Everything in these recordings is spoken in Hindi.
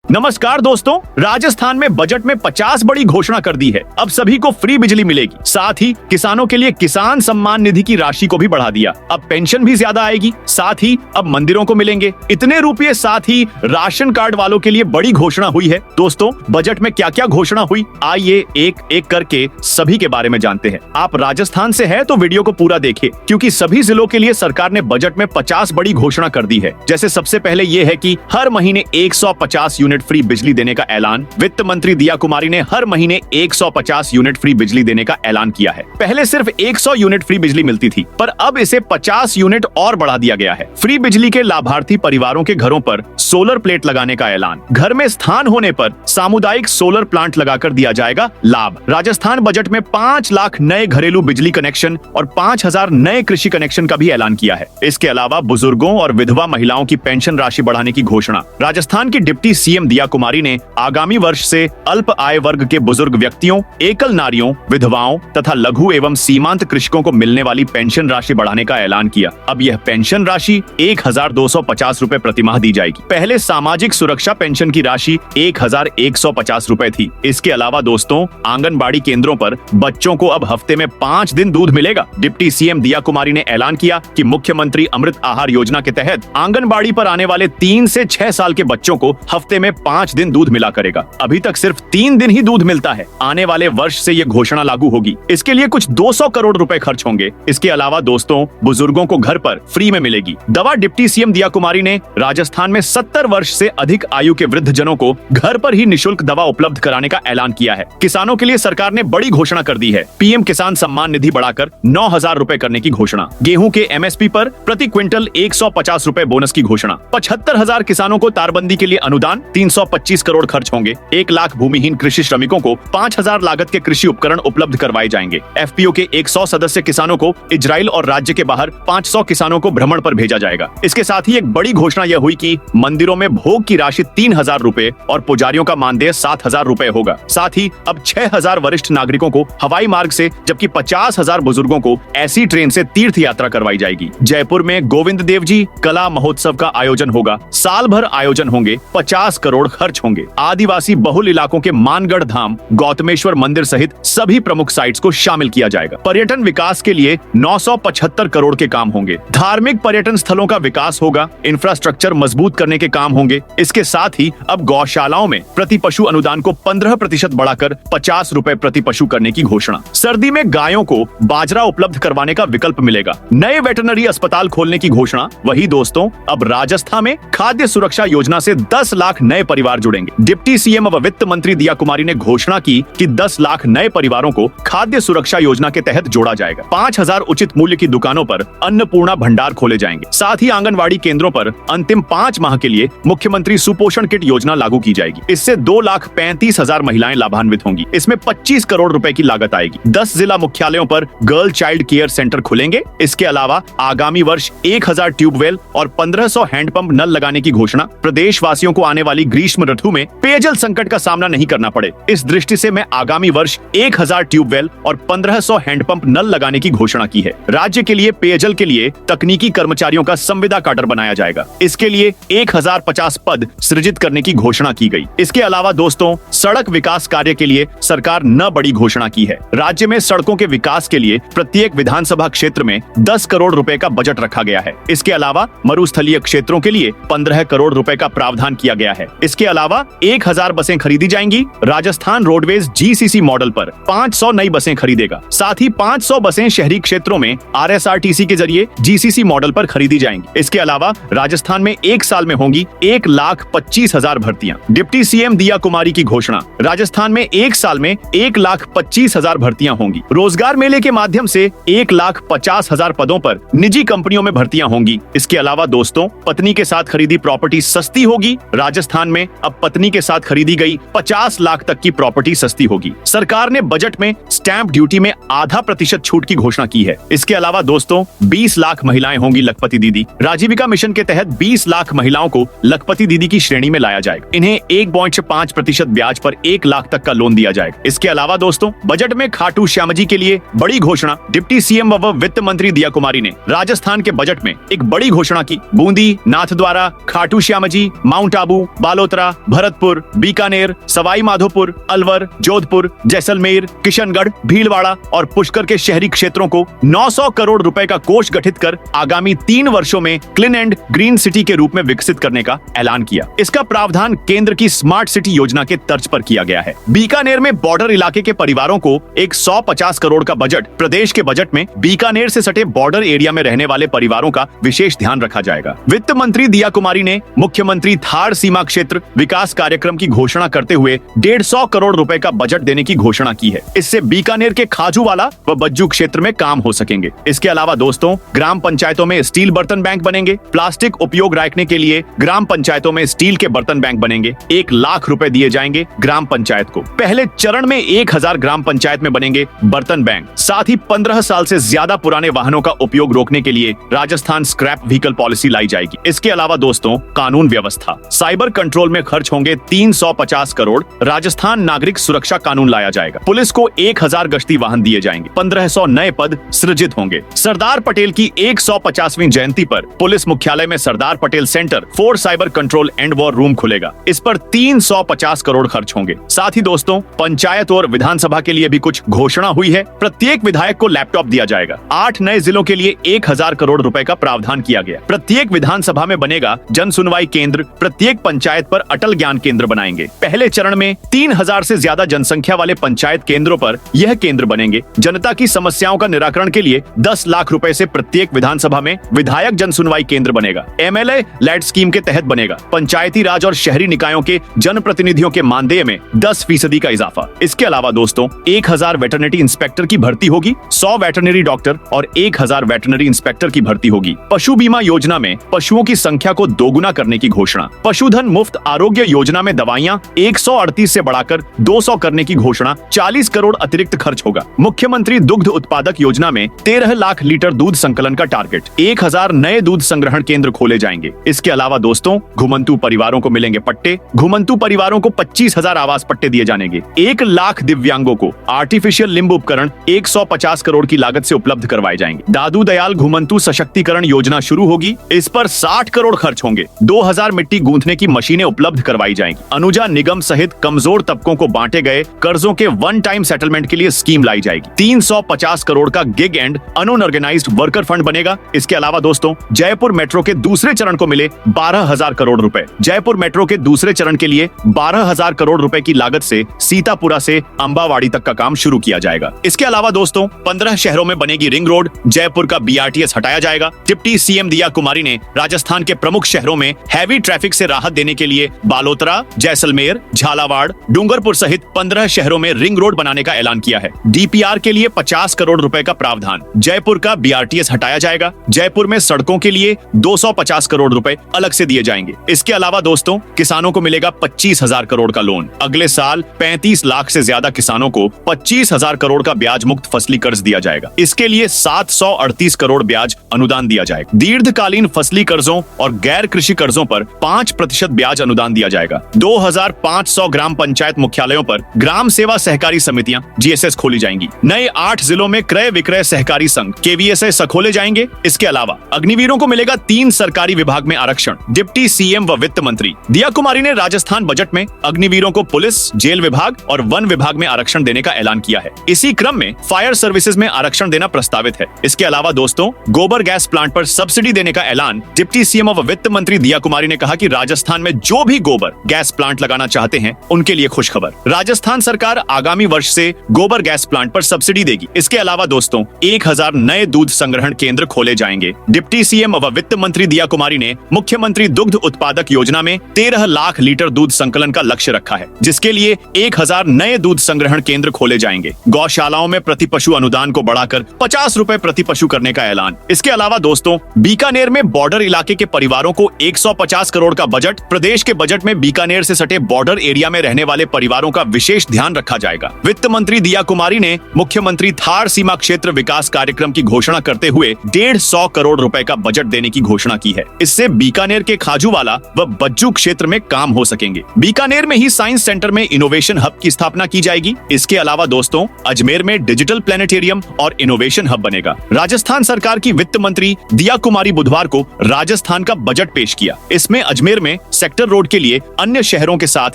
नमस्कार दोस्तों, राजस्थान में बजट में 50 बड़ी घोषणा कर दी है। अब सभी को फ्री बिजली मिलेगी। साथ ही किसानों के लिए किसान सम्मान निधि की राशि को भी बढ़ा दिया। अब पेंशन भी ज्यादा आएगी। साथ ही अब मंदिरों को मिलेंगे इतने रुपये। साथ ही राशन कार्ड वालों के लिए बड़ी घोषणा हुई है। दोस्तों, बजट में क्या क्या घोषणा हुई, आइए एक एक करके सभी के बारे में जानते हैं। आप राजस्थान से है तो वीडियो को पूरा देखिए, क्योंकि सभी जिलों के लिए सरकार ने बजट में 50 बड़ी घोषणा कर दी है। जैसे सबसे पहले ये है कि हर महीने 150 यूनिट फ्री बिजली देने का ऐलान। वित्त मंत्री दिया कुमारी ने हर महीने 150 यूनिट फ्री बिजली देने का ऐलान किया है। पहले सिर्फ 100 यूनिट फ्री बिजली मिलती थी, पर अब इसे 50 यूनिट और बढ़ा दिया गया है। फ्री बिजली के लाभार्थी परिवारों के घरों पर सोलर प्लेट लगाने का ऐलान। घर में स्थान होने पर सामुदायिक सोलर प्लांट लगाकर दिया जाएगा लाभ। राजस्थान बजट में 5 लाख नए घरेलू बिजली कनेक्शन और 5000 नए कृषि कनेक्शन का भी ऐलान किया है। इसके अलावा बुजुर्गों और विधवा महिलाओं की पेंशन राशि बढ़ाने की घोषणा। राजस्थान की डिप्टी सीएम दिया कुमारी ने आगामी वर्ष से अल्प आय वर्ग के बुजुर्ग व्यक्तियों, एकल नारियों, विधवाओं तथा लघु एवं सीमांत कृषकों को मिलने वाली पेंशन राशि बढ़ाने का ऐलान किया। अब यह पेंशन राशि 1250 रुपए प्रतिमाह दी जाएगी। पहले सामाजिक सुरक्षा पेंशन की राशि 1150 रुपए थी। इसके अलावा दोस्तों, आंगनबाड़ी केंद्रों पर बच्चों को अब हफ्ते में 5 दिन दूध मिलेगा। डिप्टी सीएम दिया कुमारी ने ऐलान किया कि मुख्यमंत्री अमृत आहार योजना के तहत आंगनबाड़ी पर आने वाले 3 से 6 साल के बच्चों को हफ्ते में 5 दिन दूध मिला करेगा। अभी तक सिर्फ 3 दिन ही दूध मिलता है। आने वाले वर्ष से ये घोषणा लागू होगी। इसके लिए कुछ 200 करोड़ रुपए खर्च होंगे। इसके अलावा दोस्तों, बुजुर्गों को घर पर फ्री में मिलेगी दवा। डिप्टी सीएम दिया कुमारी ने राजस्थान में 70 वर्ष से अधिक आयु के वृद्ध जनों को घर पर ही निःशुल्क दवा उपलब्ध कराने का ऐलान किया है। किसानों के लिए सरकार ने बड़ी घोषणा कर दी है। पीएम किसान सम्मान निधि बढ़ाकर 9000 रुपए करने की घोषणा। गेहूं के एमएसपी पर प्रति क्विंटल 150 रुपए बोनस की घोषणा। 75,000 किसानों को तारबंदी के लिए अनुदान। 325 करोड़ खर्च होंगे। 1 लाख भूमिहीन कृषि श्रमिकों को 5000 लागत के कृषि उपकरण उपलब्ध करवाए जाएंगे। एफपीओ के 100 सदस्य किसानों को इजराइल और राज्य के बाहर 500 किसानों को भ्रमण पर भेजा जाएगा। इसके साथ ही एक बड़ी घोषणा यह हुई कि मंदिरों में भोग की राशि 3000 रुपए और पुजारियों का मानदेय 7000 रुपए होगा। साथ ही अब 6000 वरिष्ठ नागरिकों को हवाई मार्ग से, जबकि 50,000 बुजुर्गों को ऐसी ट्रेन से तीर्थ यात्रा करवाई जाएगी। जयपुर में गोविंद देव जी कला महोत्सव का आयोजन होगा। साल भर आयोजन होंगे। 50 करोड़ खर्च होंगे। आदिवासी बहुल इलाकों के मानगढ़ धाम, गौतमेश्वर मंदिर सहित सभी प्रमुख साइट्स को शामिल किया जाएगा। पर्यटन विकास के लिए 975 करोड़ के काम होंगे। धार्मिक पर्यटन स्थलों का विकास होगा। इंफ्रास्ट्रक्चर मजबूत करने के काम होंगे। इसके साथ ही अब गौशालाओं में प्रति पशु अनुदान को 15% बढ़ाकर 50 रुपए प्रति पशु करने की घोषणा। सर्दी में गायों को बाजरा उपलब्ध करवाने का विकल्प मिलेगा। नए वेटरनरी अस्पताल खोलने की घोषणा। वही दोस्तों, अब राजस्थान में खाद्य सुरक्षा योजना से 10 लाख नए परिवार जुड़ेंगे। डिप्टी सीएम व वित्त मंत्री दिया कुमारी ने घोषणा की कि 10 लाख नए परिवारों को खाद्य सुरक्षा योजना के तहत जोड़ा जाएगा। 5000 उचित मूल्य की दुकानों पर अन्नपूर्णा भंडार खोले जाएंगे। साथ ही आंगनबाड़ी केंद्रों पर अंतिम 5 माह के लिए मुख्यमंत्री सुपोषण किट योजना लागू की जाएगी। इससे 2,35,000 महिलाएं लाभान्वित होंगी। इसमें 25 करोड़ रुपए की लागत आएगी। 10 जिला मुख्यालयों पर गर्ल चाइल्ड केयर सेंटर खुलेंगे। इसके अलावा आगामी वर्ष 1000 ट्यूबवेल और 1500 हैंडपंप नल लगाने की घोषणा। प्रदेश वासियों को आने वाली ग्रीष्म ऋतु में पेयजल संकट का सामना नहीं करना पड़े, इस दृष्टि से मैं आगामी वर्ष 1000 ट्यूबवेल और 1500 हैंडपंप नल लगाने की घोषणा की है। राज्य के लिए पेयजल के लिए तकनीकी कर्मचारियों का संविदा काडर बनाया जाएगा। इसके लिए 1050 पद सृजित करने की घोषणा की गई। इसके अलावा दोस्तों, सड़क विकास कार्य के लिए सरकार न बड़ी घोषणा की है। राज्य में सड़कों के विकास के लिए प्रत्येक विधानसभा क्षेत्र में 10 करोड़ रुपए का बजट रखा गया है। इसके अलावा मरुस्थलीय क्षेत्रों के लिए 15 करोड़ रुपए का प्रावधान किया गया है। इसके अलावा 1000 बसें खरीदी जाएंगी। राजस्थान रोडवेज जीसीसी मॉडल पर 500 नई बसें खरीदेगा। साथ ही 500 बसें शहरी क्षेत्रों में आरएसआरटीसी के जरिए जीसीसी मॉडल पर खरीदी जाएंगी। इसके अलावा राजस्थान में 1 साल में होंगी 1,25,000 भर्तियां। डिप्टी सीएम दिया कुमारी की घोषणा। राजस्थान में 1 साल में 1,25,000 भर्तियां होंगी। रोजगार मेले के माध्यम से 1,50,000 पदों पर निजी कंपनियों में भर्तियां होंगी। इसके अलावा दोस्तों, पत्नी के साथ खरीदी प्रॉपर्टी सस्ती होगी। राजस्थान में अब पत्नी के साथ खरीदी गई 50 लाख तक की प्रॉपर्टी सस्ती होगी। सरकार ने बजट में स्टैंप ड्यूटी में आधा प्रतिशत छूट की घोषणा की है। इसके अलावा दोस्तों, 20 लाख महिलाएं होंगी लखपति दीदी। राजीविका मिशन के तहत 20 लाख महिलाओं को लखपति दीदी की श्रेणी में लाया जाएगा। इन्हें 1.5% ब्याज पर 1 लाख तक का लोन दिया जाएगा। इसके अलावा दोस्तों, बजट में खाटू श्याम जी के लिए बड़ी घोषणा। डिप्टी सीएम व वित्त मंत्री दिया कुमारी ने राजस्थान के बजट में एक बड़ी घोषणा की। बूंदी, नाथद्वारा, खाटू श्याम जी, माउंट आबू, बाला बालोतरा, भरतपुर, बीकानेर, सवाई माधोपुर, अलवर, जोधपुर, जैसलमेर, किशनगढ़, भीलवाड़ा और पुष्कर के शहरी क्षेत्रों को 900 करोड़ रुपए का कोष गठित कर आगामी 3 वर्षों में क्लीन एंड ग्रीन सिटी के रूप में विकसित करने का ऐलान किया। इसका प्रावधान केंद्र की स्मार्ट सिटी योजना के तर्ज पर किया गया है। बीकानेर में बॉर्डर इलाके के परिवारों को 150 करोड़ का बजट। प्रदेश के बजट में बीकानेर से सटे बॉर्डर एरिया में रहने वाले परिवारों का विशेष ध्यान रखा जाएगा। वित्त मंत्री दिया कुमारी ने मुख्यमंत्री थार सीमा क्षेत्र विकास कार्यक्रम की घोषणा करते हुए 150 करोड़ रुपए का बजट देने की घोषणा की है। इससे बीकानेर के खाजूवाला व बज्जू क्षेत्र में काम हो सकेंगे। इसके अलावा दोस्तों, ग्राम पंचायतों में स्टील बर्तन बैंक बनेंगे। प्लास्टिक उपयोग रोकने के लिए ग्राम पंचायतों में स्टील के बर्तन बैंक बनेंगे। 1 लाख रुपए दिए जाएंगे ग्राम पंचायत को। पहले चरण में 1000 ग्राम पंचायत में बनेंगे बर्तन बैंक। साथ ही 15 साल से ज्यादा पुराने वाहनों का उपयोग रोकने के लिए राजस्थान स्क्रैप व्हीकल पॉलिसी लाई जाएगी। इसके अलावा दोस्तों, कानून व्यवस्था, साइबर कंट्रोल में खर्च होंगे 350 करोड़। राजस्थान नागरिक सुरक्षा कानून लाया जाएगा। पुलिस को 1000 गश्ती वाहन दिए जाएंगे। 1500 नए पद सृजित होंगे। सरदार पटेल की 150वीं जयंती पर पुलिस मुख्यालय में Sardar Patel centre for cyber control and war room खुलेगा। इस पर 350 करोड़ खर्च होंगे। साथ ही दोस्तों, पंचायत और विधानसभा के लिए भी कुछ घोषणा हुई है। प्रत्येक विधायक को लैपटॉप दिया जाएगा। 8 नए जिलों के लिए 1000 करोड़ रुपए का प्रावधान किया गया। प्रत्येक विधानसभा में बनेगा जन सुनवाई केंद्र। प्रत्येक पंचायत पर अटल ज्ञान केंद्र बनाएंगे। पहले चरण में 3000 से ज्यादा जनसंख्या वाले पंचायत केंद्रों पर यह केंद्र बनेंगे। जनता की समस्याओं का निराकरण के लिए 10 लाख रुपए से प्रत्येक विधानसभा में विधायक जन सुनवाई केंद्र बनेगा। MLA लैड स्कीम के तहत बनेगा। पंचायती राज और शहरी निकायों के जनप्रतिनिधियों के मानदेय में 10% का इजाफा। इसके अलावा दोस्तों, 1000 वेटरनरी इंस्पेक्टर की भर्ती होगी। 100 वेटरनरी डॉक्टर और 1000 वेटरनरी इंस्पेक्टर की भर्ती होगी। पशु बीमा योजना में पशुओं की संख्या को दोगुना करने की घोषणा। पशुधन मुफ्त आरोग्य योजना में दवाइयां 138 से बढ़ाकर 200 करने की घोषणा। 40 करोड़ अतिरिक्त खर्च होगा। मुख्यमंत्री दुग्ध उत्पादक योजना में 13 लाख लीटर दूध संकलन का टारगेट। 1000 नए दूध संग्रहण केंद्र खोले जाएंगे। इसके अलावा दोस्तों, घुमंतू परिवारों को मिलेंगे पट्टे। घुमंतू परिवारों को 25,000 आवास पट्टे दिए जाएंगे। 1 लाख दिव्यांगों को आर्टिफिशियल लिम्ब उपकरण 150 करोड़ की लागत से उपलब्ध करवाए जाएंगे। दादू दयाल घुमंतू सशक्तिकरण योजना शुरू होगी। इस पर 60 करोड़ खर्च होंगे। 2000 मिट्टी गूंथने की मशीनें उपलब्ध करवाई जाएंगी। अनुजा निगम सहित कमजोर तबकों को बांटे गए कर्जों के वन टाइम सेटलमेंट के लिए स्कीम लाई जाएगी। 350 करोड़ का gig and unorganised worker fund बनेगा। इसके अलावा दोस्तों, जयपुर मेट्रो के दूसरे चरण को मिले 12,000 करोड़ रुपए। जयपुर मेट्रो के दूसरे चरण के लिए 12,000 करोड़ रुपए की लागत से सीतापुरा से अंबावाड़ी तक का काम शुरू किया जाएगा। इसके अलावा दोस्तों, 15 शहरों में बनेगी रिंग रोड। जयपुर का BRTS हटाया जाएगा। डिप्टी CM दिया कुमारी ने राजस्थान के प्रमुख शहरों में हैवी ट्रैफिक से राहत देने के लिए बालोतरा, जैसलमेर, झालावाड़, डूंगरपुर सहित 15 शहरों में रिंग रोड बनाने का ऐलान किया है। DPR के लिए 50 करोड़ रुपए का प्रावधान। जयपुर का BRTS हटाया जाएगा। जयपुर में सड़कों के लिए 250 करोड़ रुपए अलग से दिए जाएंगे। इसके अलावा दोस्तों, किसानों को मिलेगा 25,000 करोड़ का लोन। अगले साल 35 लाख से ज्यादा किसानों को 25,000 करोड़ का ब्याज मुक्त फसली कर्ज दिया जाएगा। इसके लिए 738 करोड़ ब्याज अनुदान दिया जाएगा। दीर्घकालीन फसली कर्जों और गैर कृषि कर्जों पर 5% ब्याज अनुदान दिया जाएगा। 2500 ग्राम पंचायत मुख्यालयों पर ग्राम सेवा सहकारी समितियां GSS खोली जाएंगी। नए 8 जिलों में क्रय विक्रय सहकारी संघ KVSS खोले जाएंगे। इसके अलावा अग्निवीरों को मिलेगा 3 सरकारी विभाग में आरक्षण। डिप्टी CM व वित्त मंत्री दिया कुमारी ने राजस्थान बजट में अग्निवीरों को पुलिस, जेल विभाग और वन विभाग में आरक्षण देने का ऐलान किया है। इसी क्रम में फायर सर्विसेज में आरक्षण देना प्रस्तावित है। इसके अलावा दोस्तों, गोबर गैस प्लांट पर सब्सिडी देने का ऐलान। डिप्टी CM व वित्त मंत्री दिया कुमारी ने कहा कि राजस्थान में जो भी गोबर गैस प्लांट लगाना चाहते हैं उनके लिए खुशखबर। राजस्थान सरकार आगामी वर्ष से गोबर गैस प्लांट पर सब्सिडी देगी। इसके अलावा दोस्तों, 1000 नए दूध संग्रहण केंद्र खोले जाएंगे। डिप्टी CM व वित्त मंत्री दिया कुमारी ने मुख्यमंत्री दुग्ध उत्पादक योजना में 13 लाख लीटर दूध संकलन का लक्ष्य रखा है, जिसके लिए 1000 नए दूध संग्रहण केंद्र खोले जाएंगे। गौशालाओं में प्रति पशु अनुदान को बढ़ाकर 50 रुपए प्रति पशु करने का ऐलान। इसके अलावा दोस्तों, बीकानेर में बॉर्डर इलाके के परिवारों को 150 करोड़ का बजट। प्रदेश के बजट में बीकानेर से सटे बॉर्डर एरिया में रहने वाले परिवारों का विशेष ध्यान रखा जाएगा। वित्त मंत्री दिया कुमारी ने मुख्यमंत्री थार सीमा क्षेत्र विकास कार्यक्रम की घोषणा करते हुए 150 करोड़ रुपए का बजट देने की घोषणा की है। इससे बीकानेर के खाजूवाला व बज्जू क्षेत्र में काम हो सकेंगे। बीकानेर में ही साइंस सेंटर में इनोवेशन हब की स्थापना की जाएगी। इसके अलावा दोस्तों, अजमेर में डिजिटल प्लेनेटेरियम और इनोवेशन हब बनेगा। राजस्थान सरकार की वित्त मंत्री दिया कुमारी बुधवार को राजस्थान का बजट पेश किया। इसमें अजमेर में सेक्टर सेंट्रल रोड के लिए अन्य शहरों के साथ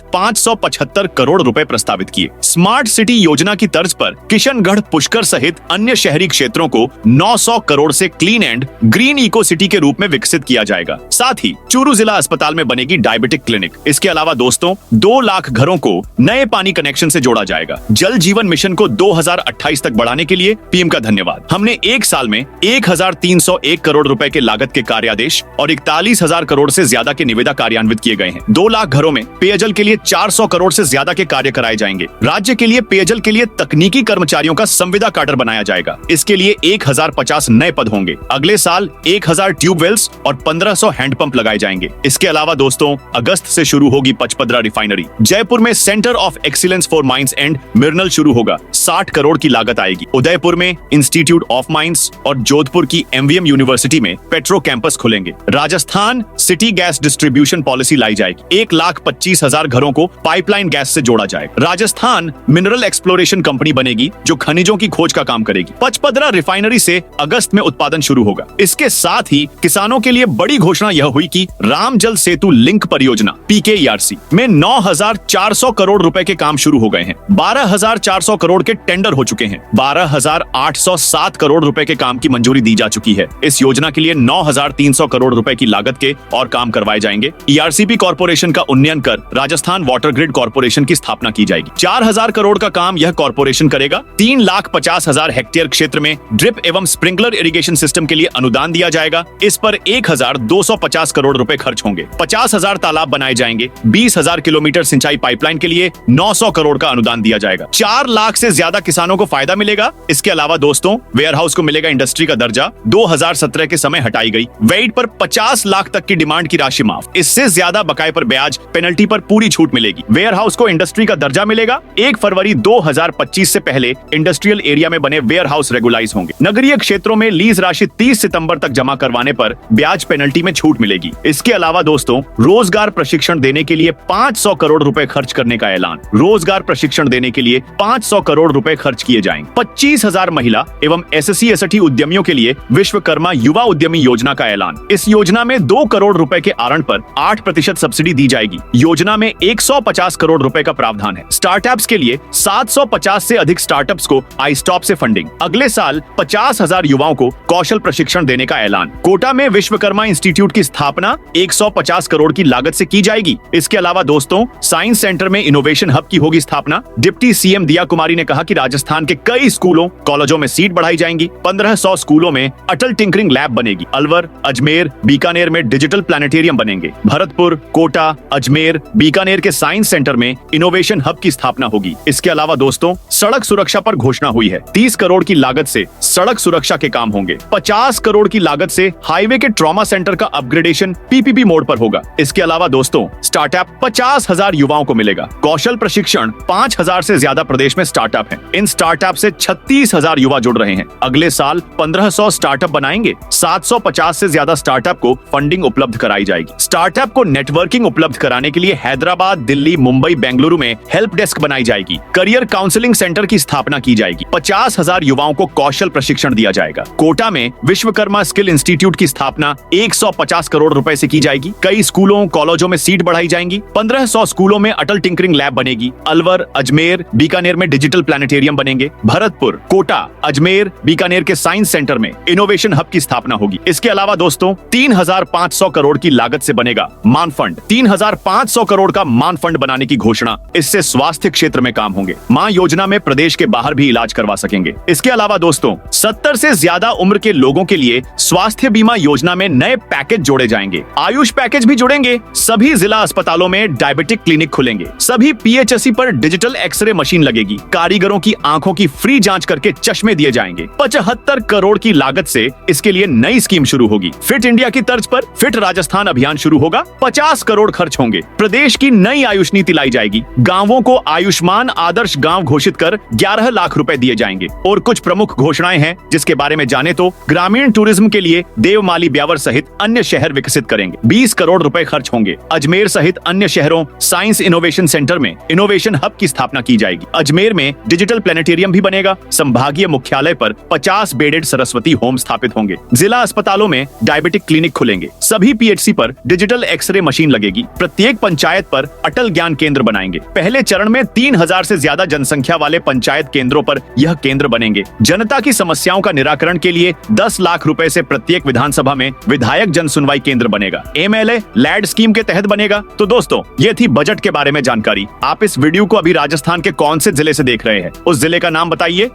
575 करोड़ रुपए प्रस्तावित किए। स्मार्ट सिटी योजना की तर्ज पर किशनगढ़, पुष्कर सहित अन्य शहरी क्षेत्रों को 900 करोड़ से clean and green eco city के रूप में विकसित किया जाएगा। साथ ही चूरू जिला अस्पताल में बनेगी डायबिटिक क्लिनिक। इसके अलावा दोस्तों 2 लाख घरों को नए पानी कनेक्शन से जोड़ा जाएगा। जल जीवन मिशन को 2028 तक बढ़ाने के लिए पीएम का धन्यवाद। हमने एक साल में 1301 करोड़ रुपए के लागत के कार्यादेश और 41,000 करोड़ से ज्यादा के निविदा कार्यान्वित किए गए हैं। 2 लाख घरों में पेयजल के लिए 400 करोड़ से ज्यादा के कार्य कराए जाएंगे। राज्य के लिए पेयजल के लिए तकनीकी कर्मचारियों का संविदा काडर बनाया जाएगा। इसके लिए 1050 नए पद होंगे। अगले साल 1000 ट्यूबवेल्स और 1500 हैंडपंप लगाए जाएंगे। इसके अलावा दोस्तों अगस्त से शुरू होगी पचपदरा रिफाइनरी। जयपुर में centre of excellence for mines and mineral शुरू होगा। 60 करोड़ की लागत आएगी। उदयपुर में इंस्टीट्यूट ऑफ माइंस और जोधपुर की एमवीएम यूनिवर्सिटी में पेट्रो कैंपस खुलेंगे। Rajasthan city gas distribution policy लाई जाएगी। 1,25,000 घरों को पाइपलाइन गैस से जोड़ा जाएगा। राजस्थान मिनरल एक्सप्लोरेशन कंपनी बनेगी जो खनिजों की खोज का काम करेगी। पचपदरा रिफाइनरी से अगस्त में उत्पादन शुरू होगा। इसके साथ ही किसानों के लिए बड़ी घोषणा यह हुई कि राम जल सेतु लिंक परियोजना PKERC में 9,400 करोड़ रुपए के काम शुरू हो गए हैं। 12,400 करोड़ के टेंडर हो चुके हैं। 12,807 करोड़ रुपए के काम की मंजूरी दी जा चुकी है। इस योजना के लिए 9,300 करोड़ रुपए की लागत के और काम करवाए जाएंगे। ERCP कॉर्पोरेशन का उन्नयन कर राजस्थान वाटर ग्रिड कॉर्पोरेशन की स्थापना की जाएगी। 4,000 करोड़ का काम यह कॉर्पोरेशन करेगा। 3,50,000 हेक्टेयर क्षेत्र में ड्रिप एवं स्प्रिंकलर इरिगेशन सिस्टम के लिए अनुदान दिया जाएगा। इस पर 1,250 करोड़ रुपए खर्च होंगे। 50,000 तालाब बनाए जाएंगे। 20,000 किलोमीटर सिंचाई पाइपलाइन के लिए 900 करोड़ का अनुदान दिया जाएगा। 4 लाख से ज्यादा किसानों को फायदा मिलेगा। इसके अलावा दोस्तों वेयर हाउस को मिलेगा इंडस्ट्री का दर्जा। 2017 के समय हटाई गई वेट पर 50 लाख तक की डिमांड की राशि माफ। इससे ज्यादा बकाये पर ब्याज पेनल्टी पर पूरी छूट मिलेगी। वेयर हाउस को इंडस्ट्री का दर्जा मिलेगा। 1 फरवरी 2025 से पहले इंडस्ट्रियल एरिया में बने वेयर हाउस रेगुलाइज होंगे। नगरीय क्षेत्रों में लीज राशि 30 सितंबर तक जमा करवाने पर ब्याज पेनल्टी में छूट मिलेगी। इसके अलावा दोस्तों रोजगार प्रशिक्षण देने के लिए 500 करोड़ रुपए खर्च करने का ऐलान। रोजगार प्रशिक्षण देने के लिए 500 करोड़ रुपए खर्च किए जाएंगे। 25,000 महिला एवं SC/ST उद्यमियों के लिए विश्वकर्मा युवा उद्यमी योजना का ऐलान। इस योजना में 2 करोड़ रुपए के आरण पर 8% सब्सिडी दी जाएगी। योजना में 150 करोड़ रुपए का प्रावधान है। स्टार्टअप्स के लिए 750 से अधिक स्टार्टअप्स को iStop से फंडिंग। अगले साल 50,000 युवाओं को कौशल प्रशिक्षण देने का ऐलान। कोटा में विश्वकर्मा इंस्टीट्यूट की स्थापना 150 करोड़ की लागत से की जाएगी। इसके अलावा दोस्तों साइंस सेंटर में इनोवेशन हब की होगी स्थापना। डिप्टी सीएम दिया कुमारी ने कहा कि राजस्थान के कई स्कूलों कॉलेजों में सीट बढ़ाई जाएंगी। 1500 स्कूलों में अटल टिंकरिंग लैब बनेगी। अलवर, अजमेर, बीकानेर में डिजिटल प्लानिटेरियम बनेंगे। भरतपुर, कोटा, अजमेर, बीकानेर के साइंस सेंटर में इनोवेशन हब की स्थापना होगी। इसके अलावा दोस्तों सड़क सुरक्षा पर घोषणा हुई है। 30 करोड़ की लागत से सड़क सुरक्षा के काम होंगे। 50 करोड़ की लागत से हाईवे के ट्रॉमा सेंटर का अपग्रेडेशन PPP मोड पर होगा। इसके अलावा दोस्तों स्टार्टअप 50,000 युवाओं को मिलेगा। कौशल प्रशिक्षण 5,000 से ज्यादा प्रदेश में स्टार्टअप हैं। इन स्टार्टअप से 36,000 युवा जुड़ रहे हैं। अगले साल 1500 स्टार्टअप बनाएंगे। 750 से ज्यादा स्टार्टअप को फंडिंग उपलब्ध कराई जाएगी। स्टार्टअप को नेटवर्किंग उपलब्ध कराने के लिए हैदराबाद, दिल्ली, मुंबई, बेंगलुरु में हेल्प डेस्क बनाई जाएगी। करियर काउंसलिंग सेंटर की स्थापना की जाएगी। 50,000 युवाओं को कौशल प्रशिक्षण दिया जाएगा। कोटा में विश्वकर्मा स्किल इंस्टीट्यूट की स्थापना 150 करोड़ रुपए से की जाएगी। कई स्कूलों कॉलेजों में सीट बढ़ाई जाएंगी। 1500 स्कूलों में अटल टिंकरिंग लैब बनेगी। अलवर, अजमेर, बीकानेर में डिजिटल प्लानिटेरियम बनेंगे। भरतपुर, कोटा, अजमेर, बीकानेर के साइंस सेंटर में इनोवेशन हब की स्थापना होगी। इसके अलावा दोस्तों 3,500 करोड़ की लागत से बनेगा मान फंड। 3,500 करोड़ का मान फंड बनाने की घोषणा। इससे स्वास्थ्य क्षेत्र में काम होंगे। मां योजना में प्रदेश के बाहर भी इलाज करवा सकेंगे। इसके अलावा दोस्तों 70 से ज्यादा उम्र के लोगों के लिए स्वास्थ्य बीमा योजना में नए पैकेज जोड़े जाएंगे। आयुष पैकेज भी जुड़ेंगे। सभी जिला अस्पतालों में डायबिटिक क्लिनिक खुलेंगे। सभी PHSC पर डिजिटल एक्सरे मशीन लगेगी। कारीगरों की आंखों की फ्री जांच करके चश्मे दिए जाएंगे। 75 करोड़ की लागत से इसके लिए नई स्कीम शुरू होगी। फिट इंडिया की तर्ज पर फिट राजस्थान अभियान शुरू होगा। 50 करोड़ खर्च होंगे। प्रदेश की नई आयुष नीति लाई जाएगी। गांवों को आयुष्मान आदर्श गांव घोषित कर 11 लाख रुपए दिए जाएंगे। और कुछ प्रमुख घोषणाएं हैं जिसके बारे में जाने तो ग्रामीण टूरिज्म के लिए देवमाली, ब्यावर सहित अन्य शहर विकसित करेंगे। 20 करोड़ रुपए खर्च होंगे। अजमेर सहित अन्य शहरों साइंस इनोवेशन सेंटर में इनोवेशन हब की स्थापना की जाएगी। अजमेर में डिजिटल प्लेनेटेरियम भी बनेगा। संभागीय मुख्यालय पर 50 बेडेड सरस्वती होम स्थापित होंगे। जिला अस्पतालों में डायबिटिक क्लिनिक खुलेंगे। सभी PHC पर डिजिटल एक्सरे मशीन मशीन लगेगी। प्रत्येक पंचायत पर अटल ज्ञान केंद्र बनाएंगे। पहले चरण में 3000 से ज्यादा जनसंख्या वाले पंचायत केंद्रों पर यह केंद्र बनेंगे। जनता की समस्याओं का निराकरण के लिए 10 लाख रुपए से प्रत्येक विधानसभा में विधायक जन सुनवाई केंद्र बनेगा। MLA लैड स्कीम के तहत बनेगा। तो दोस्तों, ये थी बजट के बारे में जानकारी। आप इस वीडियो को अभी राजस्थान के कौन से जिले से देख रहे हैं? उस जिले का नाम बताइए